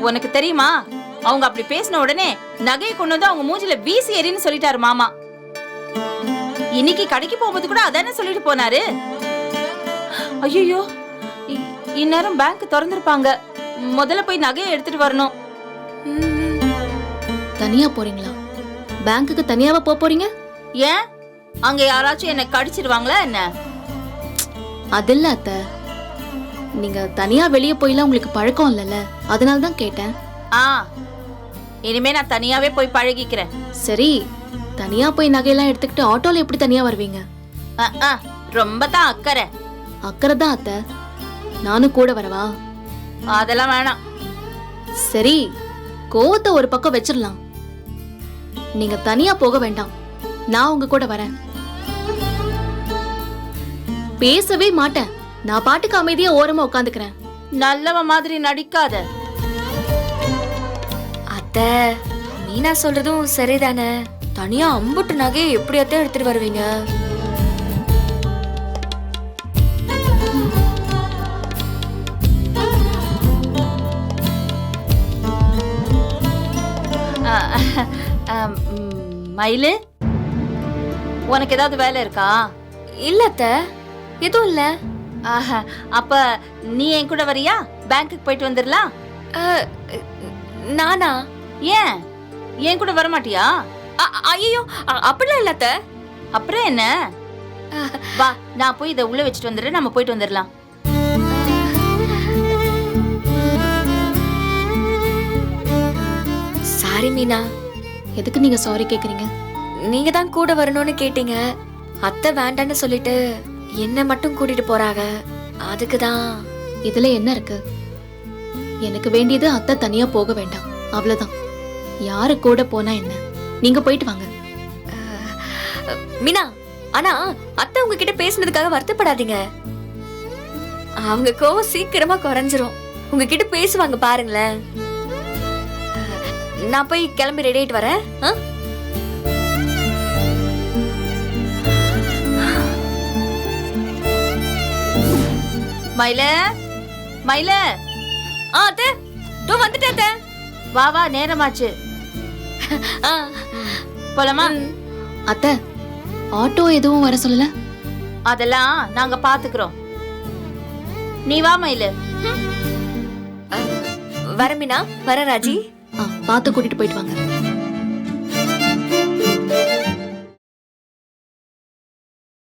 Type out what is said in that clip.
உனக்கு தெரியுமா, அவங்க அப்படி பேசின உடனே நகையை கொண்டு வந்து அவங்க மூஞ்சில வீசி எறின்னு சொல்லிட்டாரு மாமா. இன்னைக்கு கடைக்கு போகும்போது கூட அதானே சொல்லிட்டு போனாரு. ஐயோ, இந்நேரம் பேங்க் திறந்திருப்பாங்க. முதல்ல போய் நகையை எடுத்துட்டு வரணும். தனியா போறீங்களா? பேங்க்குக்கு தனியாவா போறீங்க? ஏன், அங்க யாராச்சும் என்ன கடிச்சிடுவாங்களா என்ன? அதில்ல அத்தை, நீங்க தனியா வெளியே போயிலாம் உங்களுக்கு பழக்கம் இல்லைல்ல, அதனால தான் கேட்டேன். இனிமே நான் தனியாவே போய் பழகிக்கிறேன். சரி, தனியா போய் நகையெல்லாம் எடுத்துக்கிட்டு ஆட்டோல எப்படி தனியா வருவீங்க? ரொம்ப தான் அக்கறை. அக்கறை தான் அத்தை. நானும் கூட வரவா? அதெல்லாம் வேணாம். சரி, கோவத்தை ஒரு பக்கம் வச்சிடலாம். நீங்க தனியா போக வேண்டாம், நான் உங்க கூட வரேன். பேசவே மாட்டேன், நான் பாட்டுக்கு அமைதியா ஓரமா உட்காந்துக்கிறேன். நல்லவ மாதிரி நடிக்காத அத்தை. மீனா சொல்றதும் சரிதானே. தனியா அம்புட்டு நகையை எப்படியாத்தான் எடுத்துட்டு வருவீங்க? மயிலு, உனக்கு ஏதாவது வேலை இருக்கா? இல்ல அத்தை, எதுவும் இல்ல. அப்ப நீ என் கூட வரியா? பேங்க்குக்கு போயிட்டு வந்துடலாம். நானா? ஏன், என் கூட வர மாட்டியா? ஐயோ, அப்படிலாம் இல்ல அத்தை. அப்புறம் என்ன? வா, நான் போய் இதை உள்ள வச்சுட்டு வந்துடுறேன், நம்ம போயிட்டு வந்துடலாம். சாரி மீனா. எதுக்கு நீங்க சாரி கேக்குறீங்க? நீங்க தான் கூட வரணும்னு கேட்டீங்க. அத்தை வேண்டான்னு சொல்லிட்டு என்ன மட்டும் கூட்டிட்டு போறாங்க, அதுக்குதான். இதுல என்ன இருக்கு? எனக்கு வேண்டியது அத்தை தனியா போக வேண்டாம், அவ்வளவுதான். யாரு கூட போனா என்ன, நீங்க போயிட்டு வாங்க. மீனா, ஆனா அத்தை உங்ககிட்ட பேசுனதுக்காக வருத்தப்படாதீங்க. அவங்க கோவம் சீக்கிரமா குறைஞ்சிரும். உங்ககிட்ட பேசுவாங்க பாருங்களேன். நான் போய் கிளம்பி ரெடி ஆயிட்டு வரேன். மயில, மயில. அத்தை, தோ வந்துட்டேன் அத்தை. வா வா, நேரமாச்சு. போலாமா? அத்தை, ஆட்டோ எதுவும் வர சொல்லல? அதெல்லாம் நாங்க பாத்துக்கிறோம். நீ வா மயிலு. வர மீனா, வர ராஜி. பார்த்து கூட்டிட்டு போயிட்டு வாங்க.